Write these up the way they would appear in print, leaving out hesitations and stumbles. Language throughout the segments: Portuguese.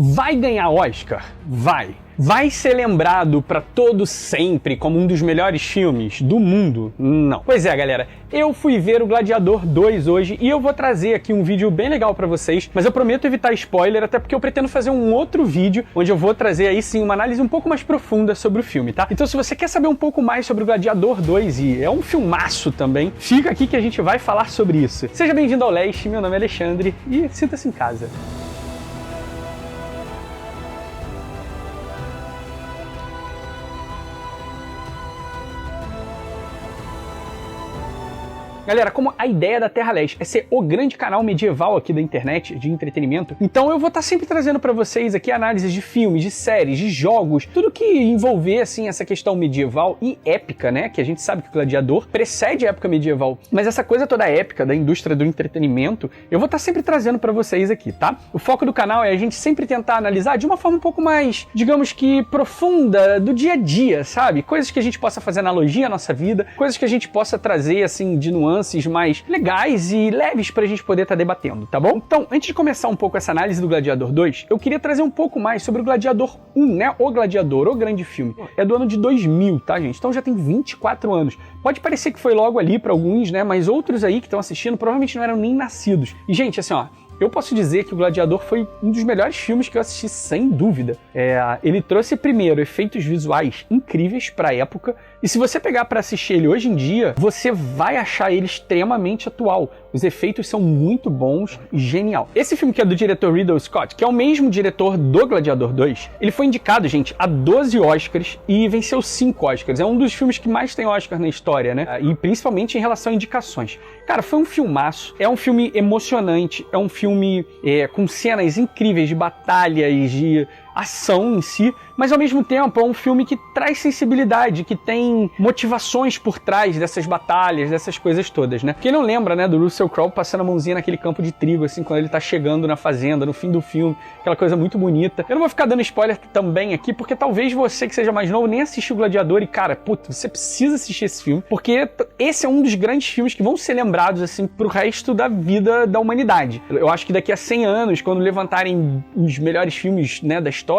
Vai ganhar Oscar? Vai. Vai ser lembrado para todo sempre como um dos melhores filmes do mundo? Não. Pois é, galera, eu fui ver o Gladiador 2 hoje e eu vou trazer aqui um vídeo bem legal para vocês, mas eu prometo evitar spoiler, até porque eu pretendo fazer um outro vídeo onde eu vou trazer aí sim uma análise um pouco mais profunda sobre o filme, tá? Então se você quer saber um pouco mais sobre o Gladiador 2, e é um filmaço também, fica aqui que a gente vai falar sobre isso. Seja bem-vindo ao Leste, meu nome é Alexandre e sinta-se em casa. Galera, como a ideia da Terra Leste é ser o grande canal medieval aqui da internet de entretenimento, então eu vou estar sempre trazendo para vocês aqui análises de filmes, de séries, de jogos, tudo que envolver assim essa questão medieval e épica, né? Que a gente sabe que o Gladiador precede a época medieval, mas essa coisa toda épica da indústria do entretenimento, eu vou estar sempre trazendo para vocês aqui, tá? O foco do canal é a gente sempre tentar analisar de uma forma um pouco mais, digamos que profunda, do dia a dia, sabe? Coisas que a gente possa fazer analogia à nossa vida, coisas que a gente possa trazer assim de nuances mais legais e leves pra gente poder estar debatendo, tá bom? Então, antes de começar um pouco essa análise do Gladiador 2, eu queria trazer um pouco mais sobre o Gladiador 1, né? O Gladiador, o grande filme. É do ano de 2000, tá, gente? Então já tem 24 anos. Pode parecer que foi logo ali pra alguns, né? Mas outros aí que estão assistindo provavelmente não eram nem nascidos. E, gente, assim, ó, eu posso dizer que o Gladiador foi um dos melhores filmes que eu assisti, sem dúvida. Ele trouxe, primeiro, efeitos visuais incríveis para a época, e se você pegar para assistir ele hoje em dia, você vai achar ele extremamente atual. Os efeitos são muito bons e genial. Esse filme que é do diretor Ridley Scott, que é o mesmo diretor do Gladiador 2, ele foi indicado, gente, a 12 Oscars e venceu 5 Oscars. É um dos filmes que mais tem Oscar na história, né? E principalmente em relação a indicações. Cara, foi um filmaço, é um filme emocionante, é um filme com cenas incríveis de batalhas, de ação em si, mas ao mesmo tempo é um filme que traz sensibilidade, que tem motivações por trás dessas batalhas, dessas coisas todas, né? Quem não lembra, né, do Russell Crowe passando a mãozinha naquele campo de trigo, assim, quando ele tá chegando na fazenda, no fim do filme, aquela coisa muito bonita. Eu não vou ficar dando spoiler também aqui, porque talvez você que seja mais novo nem assistiu o Gladiador e, cara, puta, você precisa assistir esse filme, porque esse é um dos grandes filmes que vão ser lembrados, assim, pro resto da vida da humanidade. Eu acho que daqui a 100 anos, quando levantarem os melhores filmes, né, da história,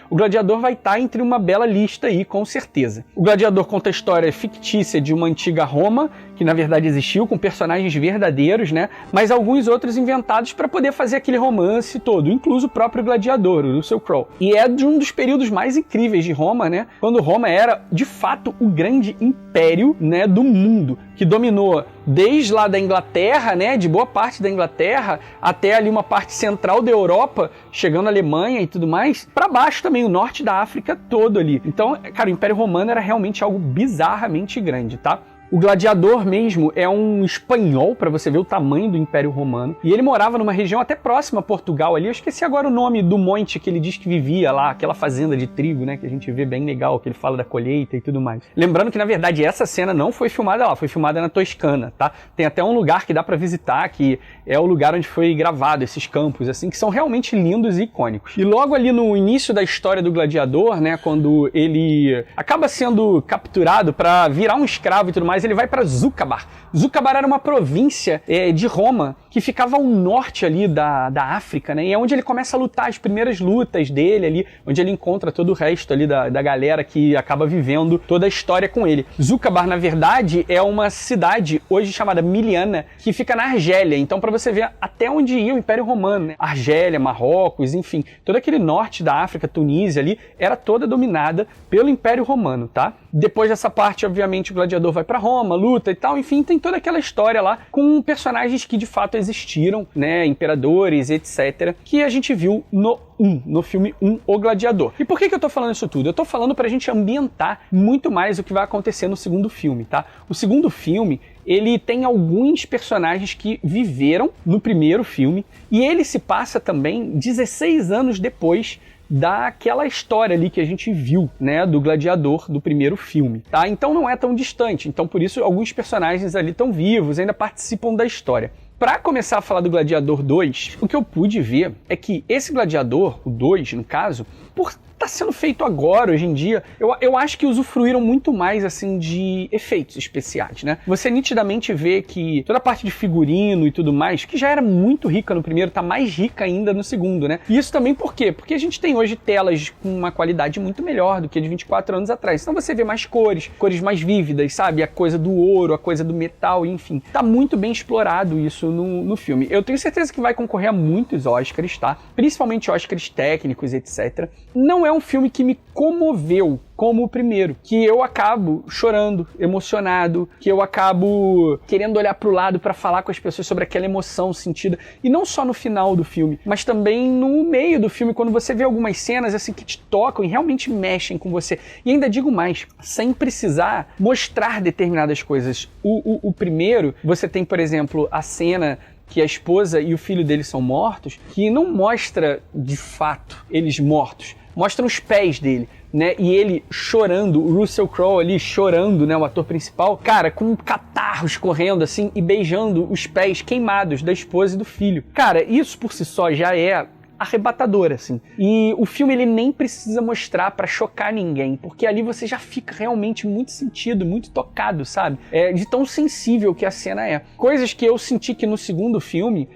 o Gladiador vai estar entre uma bela lista aí, com certeza. O Gladiador conta a história fictícia de uma antiga Roma, que na verdade existiu, com personagens verdadeiros, né? Mas alguns outros inventados para poder fazer aquele romance todo, incluso o próprio Gladiador, o Russell Crowe. E é de um dos períodos mais incríveis de Roma, né? Quando Roma era, de fato, o grande império, né, do mundo, que dominou desde lá da Inglaterra, né, de boa parte da Inglaterra, até ali uma parte central da Europa, chegando à Alemanha e tudo mais, para baixo também, o norte da África todo ali. Então, cara, o Império Romano era realmente algo bizarramente grande, tá? O Gladiador mesmo é um espanhol, para você ver o tamanho do Império Romano, e ele morava numa região até próxima a Portugal ali, eu esqueci agora o nome do monte que ele diz que vivia lá, aquela fazenda de trigo, né, que a gente vê bem legal, que ele fala da colheita e tudo mais. Lembrando que, na verdade, essa cena não foi filmada lá, foi filmada na Toscana, tá? Tem até um lugar que dá para visitar, que é o lugar onde foi gravado esses campos, assim, que são realmente lindos e icônicos. E logo ali no início da história do Gladiador, né, quando ele acaba sendo capturado para virar um escravo e tudo mais, ele vai para Zúcabar. Zúcabar era uma província de Roma que ficava ao norte ali da África, né? E é onde ele começa a lutar, as primeiras lutas dele ali, onde ele encontra todo o resto ali da galera que acaba vivendo toda a história com ele. Zúcabar, na verdade, é uma cidade hoje chamada Miliana, que fica na Argélia. Então, para você ver até onde ia o Império Romano, né? Argélia, Marrocos, enfim, todo aquele norte da África, Tunísia ali, era toda dominada pelo Império Romano, tá? Depois dessa parte, obviamente, o Gladiador vai para Roma, luta e tal, enfim, tem toda aquela história lá com personagens que de fato existiram, né, imperadores, etc, que a gente viu no filme 1, O Gladiador. E por que eu tô falando isso tudo? Eu tô falando pra gente ambientar muito mais o que vai acontecer no segundo filme, tá? O segundo filme, ele tem alguns personagens que viveram no primeiro filme, e ele se passa também 16 anos depois daquela história ali que a gente viu, né, do Gladiador do primeiro filme, tá? Então não é tão distante, então por isso alguns personagens ali estão vivos, ainda participam da história. Pra começar a falar do Gladiador 2, o que eu pude ver é que esse Gladiador, o 2 no caso, por tá sendo feito agora, hoje em dia, eu acho que usufruíram muito mais, assim, de efeitos especiais, né? Você nitidamente vê que toda a parte de figurino e tudo mais, que já era muito rica no primeiro, tá mais rica ainda no segundo, né? E isso também por quê? Porque a gente tem hoje telas com uma qualidade muito melhor do que de 24 anos atrás. Então você vê mais cores mais vívidas, sabe? A coisa do ouro, a coisa do metal, enfim. Tá muito bem explorado isso no filme. Eu tenho certeza que vai concorrer a muitos Oscars, tá? Principalmente Oscars técnicos, etc. Não é um filme que me comoveu como o primeiro, que eu acabo chorando, emocionado, que eu acabo querendo olhar pro lado para falar com as pessoas sobre aquela emoção sentida, e não só no final do filme, mas também no meio do filme, quando você vê algumas cenas assim que te tocam e realmente mexem com você. E ainda digo mais, sem precisar mostrar determinadas coisas. O primeiro, você tem, por exemplo, a cena que a esposa e o filho dele são mortos, que não mostra de fato eles mortos, mostram os pés dele, né? E ele chorando, o Russell Crowe ali chorando, né? O ator principal, cara, com catarros correndo assim e beijando os pés queimados da esposa e do filho. Cara, isso por si só já é arrebatador, assim. E o filme, ele nem precisa mostrar pra chocar ninguém, porque ali você já fica realmente muito sentido, muito tocado, sabe? De tão sensível que a cena é. Coisas que eu senti que no segundo filme,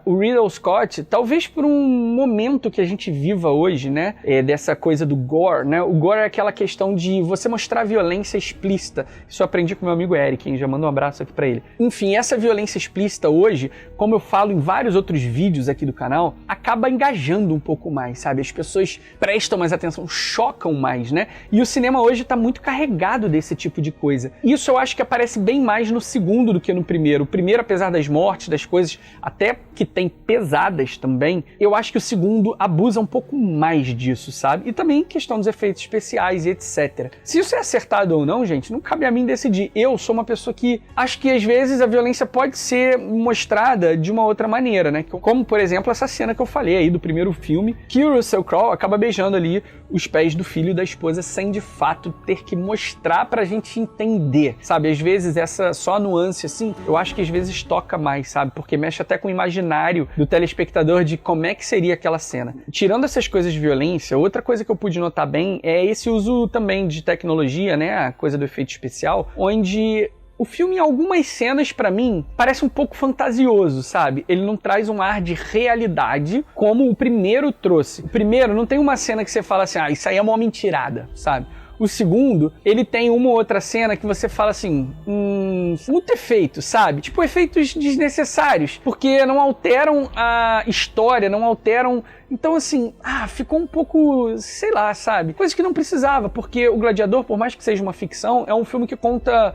o Ridley Scott, talvez por um momento que a gente viva hoje, né? Dessa coisa do gore, né? O gore é aquela questão de você mostrar violência explícita. Isso eu aprendi com meu amigo Eric, hein? Já mando um abraço aqui pra ele. Enfim, essa violência explícita hoje, como eu falo em vários outros vídeos aqui do canal, acaba engajando um pouco mais, sabe? As pessoas prestam mais atenção, chocam mais, né? E o cinema hoje tá muito carregado desse tipo de coisa. Isso eu acho que aparece bem mais no segundo do que no primeiro. O primeiro, apesar das mortes, das coisas até que tem pesadas também, eu acho que o segundo abusa um pouco mais disso, sabe? E também questão dos efeitos especiais e etc. Se isso é acertado ou não, gente, não cabe a mim decidir. Eu sou uma pessoa que acho que às vezes a violência pode ser mostrada de uma outra maneira, né? Como, por exemplo, essa cena que eu falei aí do primeiro filme, que o Russell Crowe acaba beijando ali os pés do filho e da esposa sem de fato ter que mostrar pra gente entender, sabe? Às vezes essa só nuance assim, eu acho que às vezes toca mais, sabe? Porque mexe até com o imaginário do telespectador de como é que seria aquela cena. Tirando essas coisas de violência, outra coisa que eu pude notar bem é esse uso também de tecnologia, né? A coisa do efeito especial, onde o filme, em algumas cenas, pra mim, parece um pouco fantasioso, sabe? Ele não traz um ar de realidade como o primeiro trouxe. O primeiro não tem uma cena que você fala assim, isso aí é uma mentirada, sabe? O segundo, ele tem uma ou outra cena que você fala assim, muito efeito, sabe? Tipo, efeitos desnecessários, porque não alteram a história, não alteram... Então, assim, ficou um pouco, sei lá, sabe? Coisa que não precisava, porque o Gladiador, por mais que seja uma ficção, é um filme que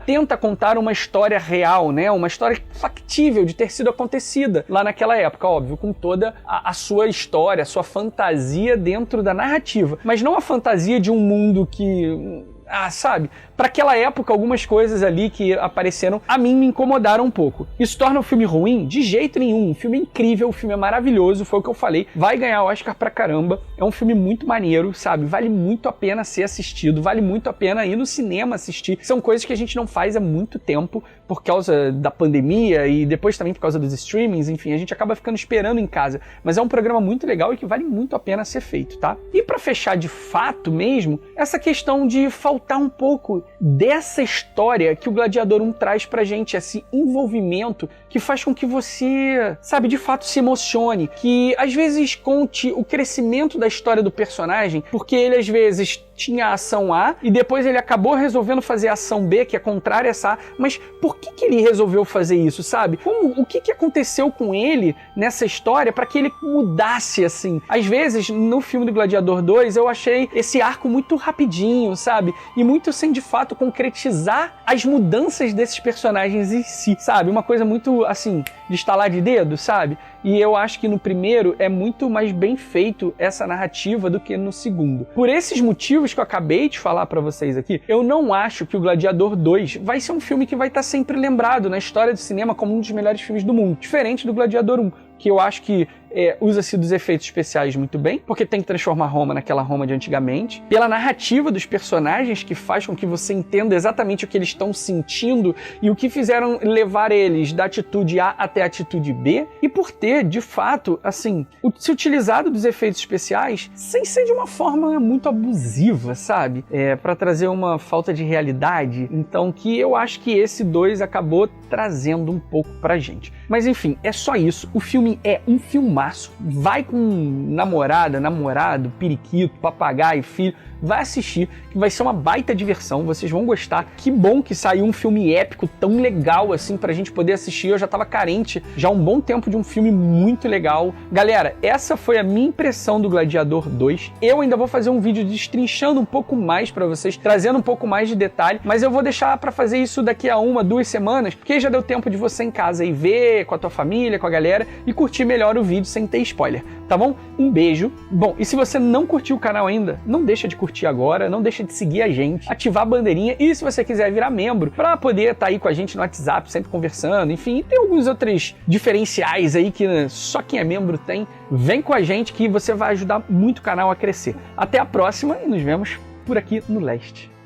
tenta contar uma história real, né? Uma história factível de ter sido acontecida lá naquela época, óbvio, com toda a sua história, a sua fantasia dentro da narrativa. Mas não a fantasia de um mundo que... sabe? Para aquela época, algumas coisas ali que apareceram, a mim me incomodaram um pouco. Isso torna o filme ruim? De jeito nenhum. O filme é incrível, o filme é maravilhoso, foi o que eu falei. Vai ganhar o Oscar pra caramba. É um filme muito maneiro, sabe? Vale muito a pena ser assistido, vale muito a pena ir no cinema assistir. São coisas que a gente não faz há muito tempo, por causa da pandemia e depois também por causa dos streamings, enfim, a gente acaba ficando esperando em casa. Mas é um programa muito legal e que vale muito a pena ser feito, tá? E pra fechar de fato mesmo, essa questão de faltar um pouco dessa história que o Gladiador 1 traz pra gente, esse envolvimento que faz com que você, sabe, de fato se emocione, que às vezes conte o crescimento da história do personagem, porque ele às vezes tinha a ação A e depois ele acabou resolvendo fazer a ação B, que é contrária a essa A, mas por que ele resolveu fazer isso, sabe? O que aconteceu com ele nessa história para que ele mudasse assim? Às vezes, no filme do Gladiador 2, eu achei esse arco muito rapidinho, sabe? E muito sem, de fato, concretizar as mudanças desses personagens em si, sabe? Uma coisa muito, assim, de estalar de dedo, sabe? E eu acho que no primeiro é muito mais bem feito essa narrativa do que no segundo. Por esses motivos que eu acabei de falar pra vocês aqui, eu não acho que o Gladiador 2 vai ser um filme que vai estar sempre lembrado na história do cinema como um dos melhores filmes do mundo, diferente do Gladiador 1, que eu acho que usa-se dos efeitos especiais muito bem, porque tem que transformar Roma naquela Roma de antigamente, pela narrativa dos personagens, que faz com que você entenda exatamente o que eles estão sentindo e o que fizeram levar eles da atitude A até a atitude B, e por ter, de fato, assim, se utilizado dos efeitos especiais sem ser de uma forma muito abusiva, sabe? Pra trazer uma falta de realidade. Então, que eu acho que esse 2 acabou trazendo um pouco pra gente. Mas enfim, é só isso. O filme é um filmaço. Vai com namorada, namorado, periquito, papagaio, filho. Vai assistir, que vai ser uma baita diversão, vocês vão gostar. Que bom que saiu um filme épico tão legal assim pra gente poder assistir. Eu já tava carente já há um bom tempo de um filme muito legal. Galera, essa foi a minha impressão do Gladiador 2. Eu ainda vou fazer um vídeo destrinchando um pouco mais pra vocês, trazendo um pouco mais de detalhe, mas eu vou deixar pra fazer isso daqui a 1, 2 semanas, porque aí já deu tempo de você em casa aí ver com a tua família, com a galera e curtir melhor o vídeo sem ter spoiler, tá bom? Um beijo. Bom, e se você não curtiu o canal ainda, não deixa de curtir agora, não deixa de seguir a gente, ativar a bandeirinha, e se você quiser virar membro, pra poder estar aí com a gente no WhatsApp, sempre conversando, enfim, tem alguns outros diferenciais aí que só quem é membro tem. Vem com a gente que você vai ajudar muito o canal a crescer. Até a próxima e nos vemos por aqui no Leste.